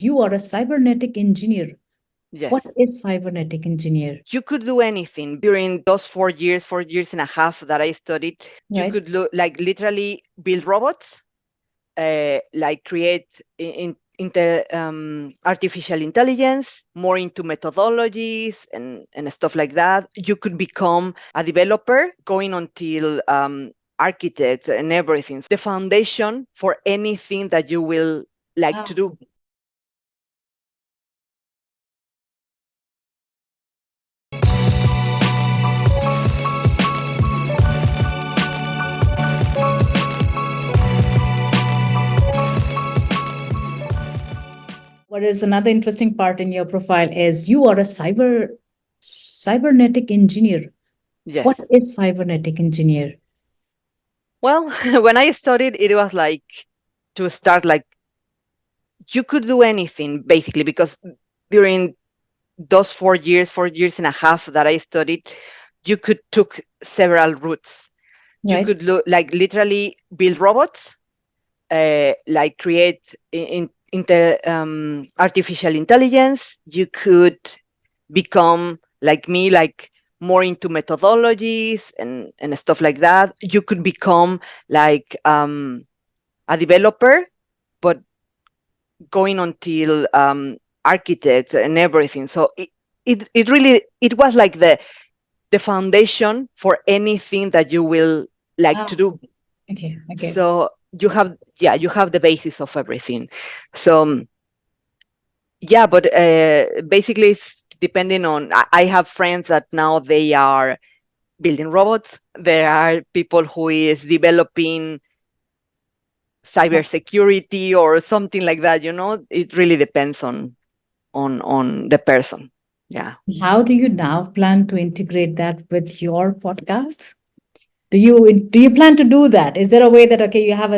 You are a cybernetic engineer. What Yes. is cybernetic engineer? You could do anything during those 4 years, 4 years and a half that I studied. You Right? could like literally build robots, like create into artificial intelligence, more into methodologies and stuff like that. You could become a developer going until architect and everything. The foundation for anything that you will like to Ah, do. what is another interesting part in your profile is you are a cybernetic engineer. What Yes. is cybernetic engineer? Well, when I studied, it was like to start like you could do anything basically because during those 4 years, 4 years and a half that I studied, you could took several routes. You Right? could like literally build robots, like create into artificial intelligence. You could become like me, like more into methodologies and stuff like that. You could become like a developer, but going until architect and everything. So it really it was like the foundation for anything that you will like to Ah, do. okay, okay. So you have, yeah, you have the basis of everything. So yeah, but basically it's depending on I have friends that now they are building robots. There are people who is developing cybersecurity or something like that, it really depends on the person. Yeah. How do you now plan to integrate that with your podcasts? Do you plan to do that? Is there a way that okay, you have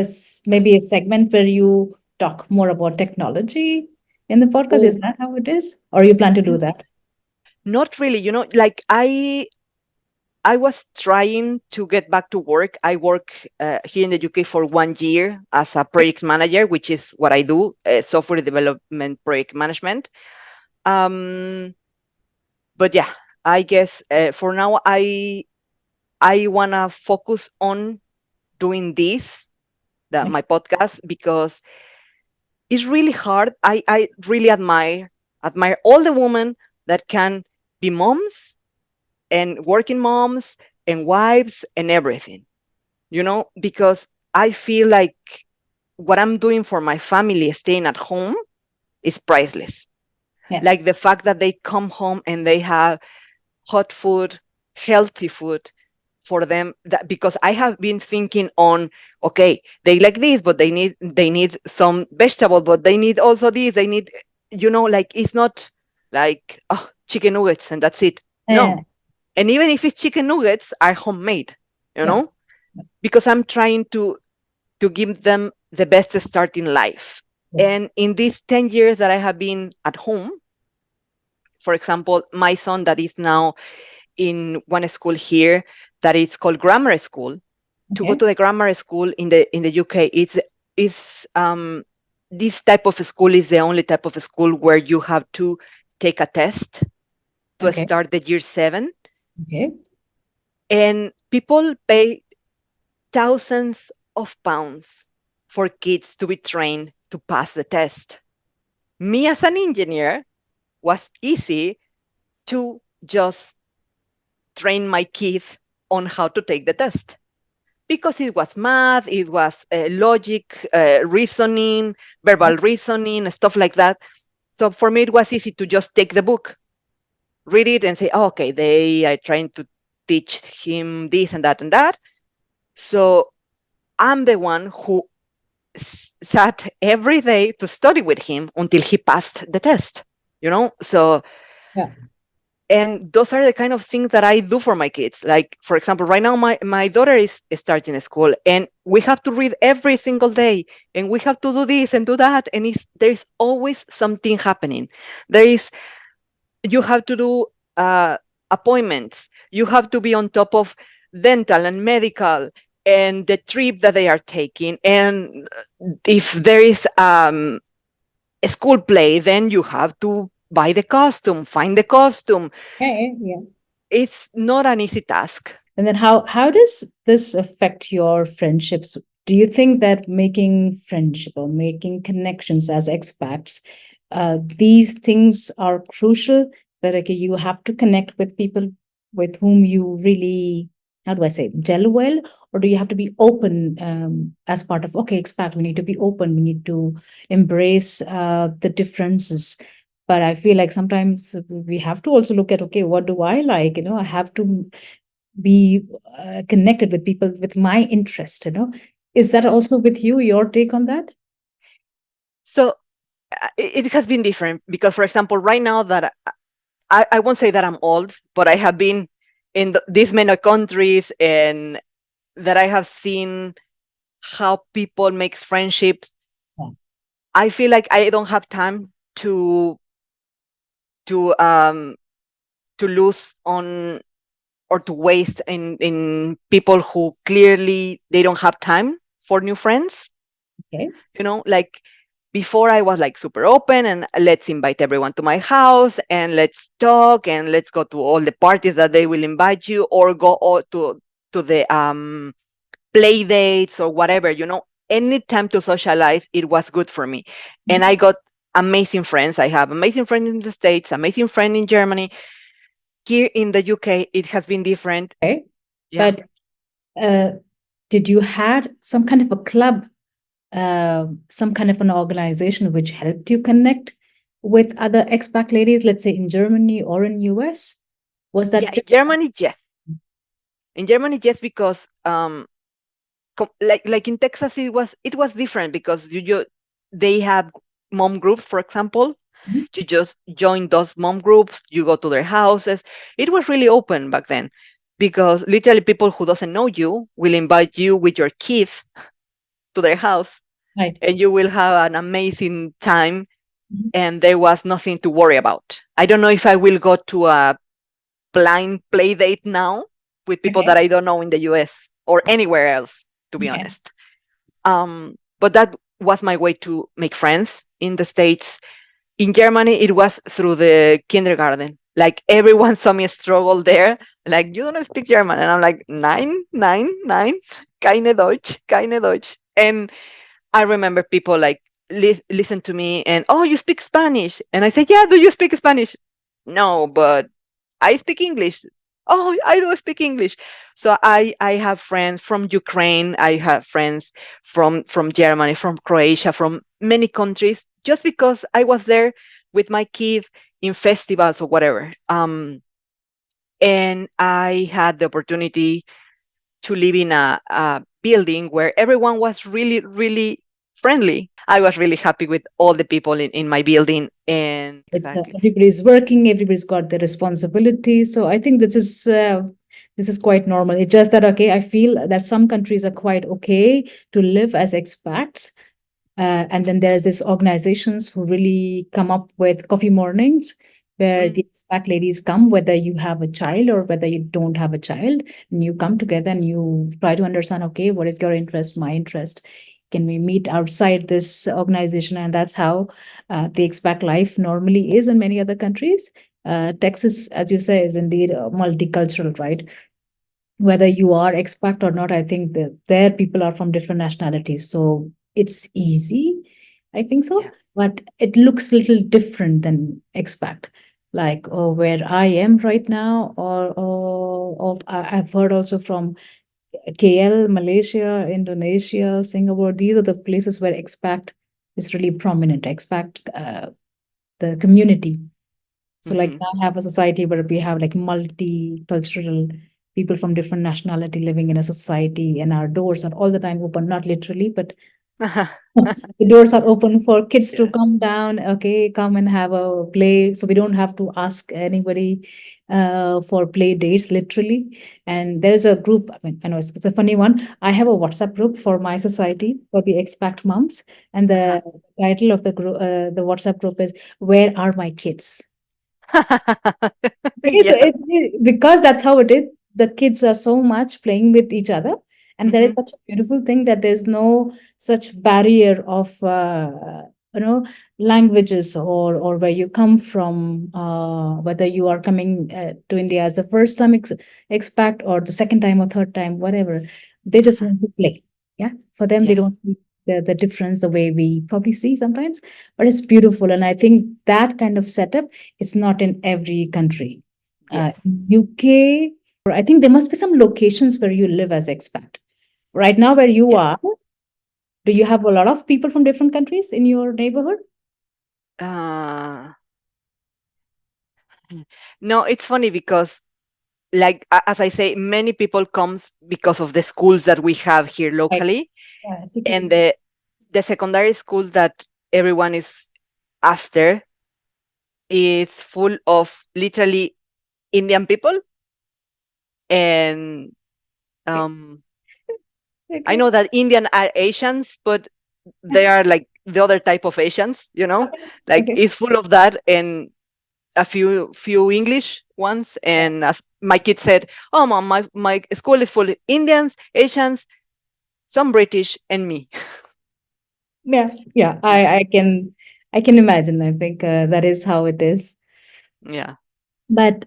maybe a segment where you talk more about technology in the podcast? Oh, Is that how it is, or you plan to do that? not really, like I was trying to get back to work. I work here in the UK for 1 year as a project manager, which is what I do, software development project management. Um, but yeah, I guess for now I wanna focus on doing this, Okay. my podcast, because it's really hard. I really admire all the women that can be moms and working moms and wives and everything, because I feel like what I'm doing for my family staying at home is priceless. Yeah. Like the fact that they come home and they have hot food, healthy food for them, that because I have been thinking on, okay, they like this, but they need some vegetable, but they need also this, they need, like it's not like, oh, chicken nuggets and that's it. Yeah. No. And even if it's chicken nuggets are homemade, you Yeah. know, because I'm trying to give them the best start in life. Yes. And in these 10 years that I have been at home, for example, my son that is now in one school here that is called grammar school. To go Okay. to the grammar school in the UK, is this type of school is the only type of school where you have to take a test to Okay. start the year 7, Okay. and people pay thousands of pounds for kids to be trained to pass the test. Me as an engineer was easy to just train my kids on how to take the test because it was math, it was logic, reasoning, verbal reasoning, stuff like that. So for me, it was easy to just take the book, read it, and say, oh, okay, they are trying to teach him this and that and that. So I'm the one who sat every day to study with him until he passed the test, So, Yeah. and those are the kind of things that I do for my kids. Like, for example, right now my daughter is starting school, and we have to read every single day, and we have to do this and do that, and there's always something happening. There is You have to do appointments. You have to be on top of dental and medical and the trip that they are taking. And if there is school play, then you have to buy the costume, find the costume. Okay, yeah. It's not an easy task. And then how does this affect your friendships? Do you think that making friendship or making connections as expats, these things are crucial? That okay, you have to connect with people with whom you really, how do I say, gel well, or do you have to be open as part of okay, expat? We need to be open. We need to embrace the differences. But I feel like sometimes we have to also look at okay, what do I like? I have to be connected with people with my interest. Is that also with you, your take on that? So it has been different because, for example, right now that I won't say that I'm old, but I have been in these many countries, and that I have seen how people make friendships. Yeah. I feel like I don't have time to um to lose on or to waste in people who clearly they don't have time for new friends. Okay. Like before I was like super open and let's invite everyone to my house and let's talk and let's go to all the parties that they will invite you, or go to the play dates or whatever. Any time to socialize, it was good for me. And I got amazing friends. I have amazing friends in the States, amazing friend in Germany. Here in the UK, it has been different. Okay. Yeah. But uh, did you had some kind of a club, some kind of an organization which helped you connect with other expat ladies, let's say in Germany or in US? Was Yeah, that in Germany, yes. In Germany, yes, because like in Texas, it was different because they have mom groups, for example. Mhm. You just join those mom groups, you go to their houses. It was really open back then because literally people who doesn't know you will invite you with your kids to their house, Right? and you will have an amazing time, Mhm. and there was nothing to worry about. I don't know if I will go to a blind play date now with people Okay. that I don't know in the US or anywhere else, to be Okay. honest. But that was my way to make friends in the States. In Germany, it was through the kindergarten. Like everyone saw me struggle there. Like, you don't speak German. And I'm like, nine, nine, nine, keine Deutsch, keine Deutsch. And I remember people like listen to me and, oh, you speak Spanish. And I say, yeah, do you speak Spanish? No, but I speak English. Oh, I do speak English. So I have friends from Ukraine. I have friends from Germany, from Croatia, from many countries, just because I was there with my kid in festivals or whatever. And I had the opportunity to live in a building where everyone was really, really friendly. I was really happy with all the people in my building. And It's exactly. everybody's working, everybody's got their responsibility. So I think this is quite normal. It's just that okay, I feel that some countries are quite okay to live as expats. And then there's this organizations who really come up with coffee mornings where Mm, the expat ladies come, whether you have a child or whether you don't have a child, and you come together and you try to understand, okay, what is your interest, my interest? Can we meet outside this organization? And that's how the expat life normally is in many other countries. Texas, as you say, is indeed multicultural, right? Whether you are expat or not, I think that there people are from different nationalities. So it's easy, I think so. yeah. But it looks a little different than expat. Like where I am right now, or I've heard also from KL, Malaysia, Indonesia, Singapore. These are the places where expat is really prominent. Expat, the community. So like Hmm. now I have a society where we have like multicultural people from different nationality living in a society, and our doors are all the time open, not literally, but the doors are open for kids to Yeah. come down, okay, come and have a play. So we don't have to ask anybody for play dates, literally. And there's a group, I mean, I know it's a funny one. I have a WhatsApp group for my society for the expat moms, and Uh-huh. the title of the WhatsApp group is "Where Are My Kids?" Okay, so Yeah. because that's how it is. The kids are so much playing with each other, and there is Hmm. such a beautiful thing that there's no such barrier of you know, languages, or where you come from, whether you are coming to India as the first time expat, or the second time or third time, whatever, they just Uh-huh. want to play. Yeah, for them they Yeah. don't see the difference the way we probably see sometimes, but it's beautiful. And I think that kind of setup is not in every country. Yes. UK, or I think there must be some locations where you live as expat. Right now, where you Yes. are, do you have a lot of people from different countries in your neighborhood? Uh, no, it's funny because, like as I say, many people comes because of the schools that we have here Right. locally, Yeah, I think and the secondary schools that everyone is after is full of literally Indian people, and okay. um, I Okay. know that Indian are Asians, but they are like the other type of Asians, Okay. like Okay. it's full of that, and a few English ones. Yeah. And as my kid said, "Oh, mom, my school is full of Indians, Asians, some British, and me." Yeah. Yeah. Yeah, I can imagine. I think that is how it is. yeah, But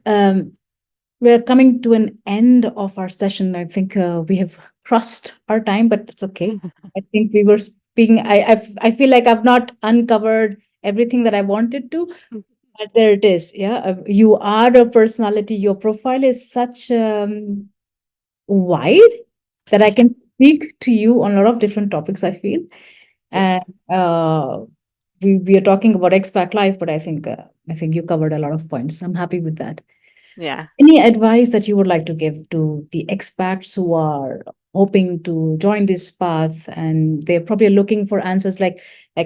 we're coming to an end of our session. I think we have crossed our time, but it's okay. I think we were speaking. I feel like I've not uncovered everything that I wanted to, but there it is. Yeah, you are a personality. Your profile is such wide that I yeah, can speak to you on a lot of different topics, I feel. yes, And we are talking about expat life, but I think you covered a lot of points. I'm happy with that. yeah, Any advice that you would like to give to the expats who are hoping to join this path, and they're probably looking for answers, like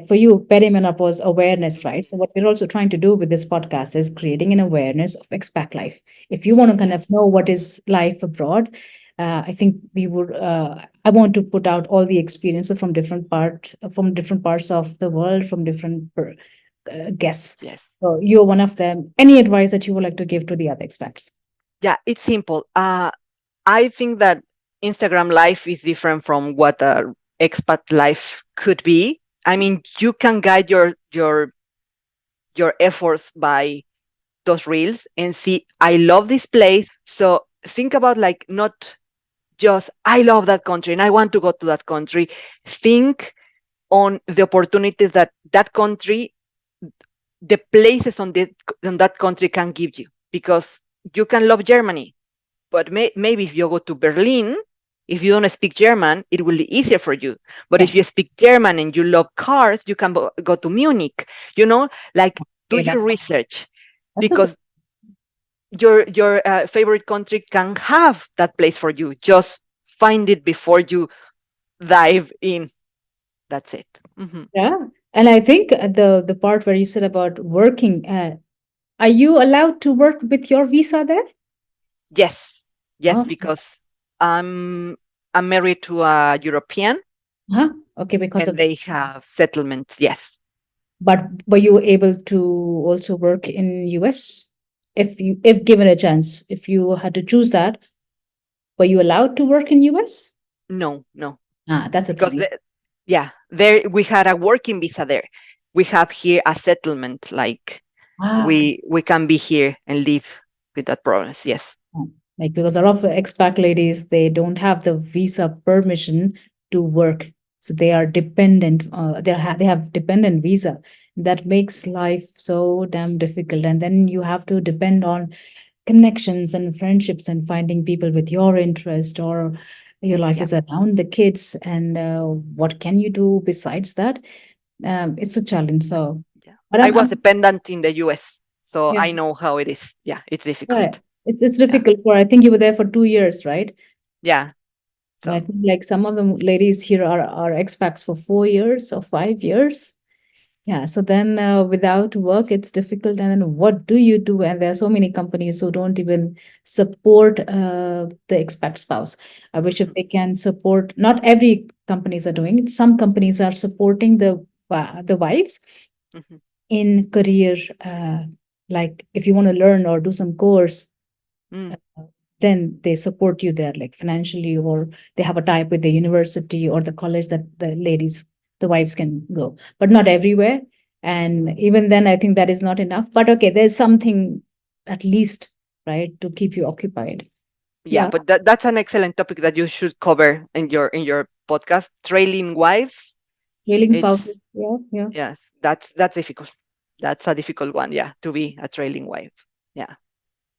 for you, perimenopause awareness, right? mhm, So what we're also trying to do with this podcast is creating an awareness of expat life. If you want to kind yes, of know what is life abroad, I think we would. I want to put out all the experiences from different parts of the world, from different guests. yes. So you're one of them. Any advice that you would like to give to the other expats? Yeah, it's simple. I think that Instagram life is different from what a expat life could be. I mean, you can guide your efforts by those reels and see, I love this place. So think about, like, not just I love that country and I want to go to that country. Think on the opportunities that that country, the places on that country can give you, because you can love Germany, but maybe if you go to Berlin, if you don't speak German, it will be easier for you. But Yeah. if you speak German and you love cars, you can go to Munich. Like, do Okay, your research, that's a good. because your favorite country can have that place for you. Just find it before you dive in. That's it. Hmm. Yeah. And I think the part where you said about working, are you allowed to work with your visa there? Yes, yes, Oh, because I'm I'm married to a European, huh. Okay, because and of. they have settlements. Yes. But were you able to also work in US? If given a chance, if you had to choose that, were you allowed to work in US? No, no, Ah, that's the because thing. yeah, there we had a working visa there. We have here a settlement, like Ah, okay. we can be here and live with that province. Yes. Like because a lot of expat ladies, they don't have the visa permission to work, so they are dependent. They have dependent visa. That makes life so damn difficult, and then you have to depend on connections and friendships and finding people with your interest, or your life Yeah. is around the kids. And what can you do besides that? It's a challenge. So, Yeah. but I I'm, was I'm dependent in the US, so yeah, I know how it is. Yeah, it's yeah. difficult. It's Yeah. difficult for. I think you were there for 2 years, right? Yeah. And I So think like some of the ladies here are expats for 4 years or 5 years. Yeah. So then without work, it's difficult. And then what do you do? And there are so many companies who don't even support the expat spouse. I wish if mhm, they can support, not every companies are doing it. Some companies are supporting the wives mhm, in career, like if you want to learn or do some course, mm, then they support you there, like financially, or they have a tie with the university or the college that the wives can go, but not everywhere. And even then, I think that is not enough. But okay, there's something at least, right, to keep you occupied. Yeah, Yeah, but that's an excellent topic that you should cover in your podcast. Trailing wives. trailing It's spouses. Yeah, yeah. yes, that's difficult. That's a difficult one. Yeah, to be a trailing wife. Yeah,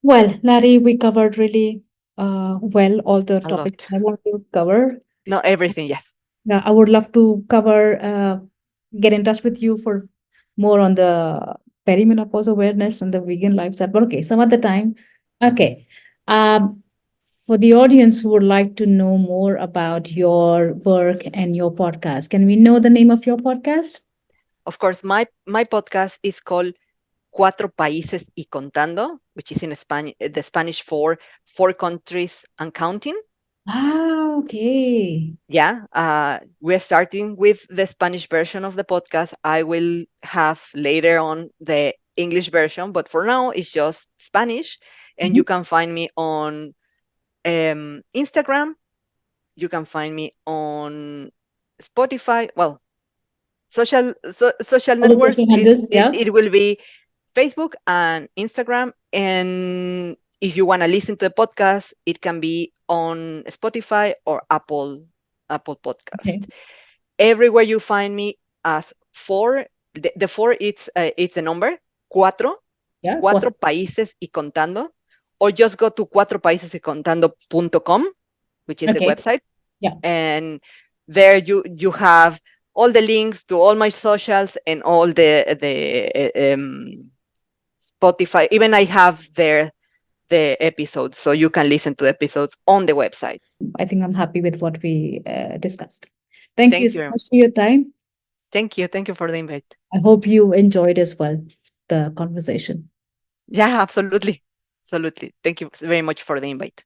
Well, Larry, we covered really well all the a topics lot. I want to cover. Not everything. Yes, Yeah, I would love to cover, get in touch with you for more on the perimenopause awareness and the vegan lifestyle. But okay, some other time. Okay. Um, for the audience who would like to know more about your work and your podcast, can we know the name of your podcast? of course. My podcast is called Cuatro Países y Contando, which is in Spanish, the Spanish for four countries and counting. Ah, okay. Yeah, we're starting with the Spanish version of the podcast. I will have later on the English version, but for now it's just Spanish. And Mhm. you can find me on Instagram. You can find me on Spotify. Well, social All the networks. social handles, yeah. It will be Facebook and Instagram. And if you want to listen to the podcast, it can be on Spotify or Apple Okay. Podcast. Everywhere you find me as four, the four it's the number cuatro, Yeah. cuatro países y contando, or just go to cuatropaísesycontando.com, which is the Okay. website, Yeah. and there you have all the links to all my socials and all the Spotify. Even I have there the episodes, so you can listen to the episodes on the website. I think I'm happy with what we discussed. Thank you Thank so you. much for your time. Thank you. Thank you for the invite. I hope you enjoyed as well the conversation. Yeah, absolutely. Absolutely. Thank you very much for the invite.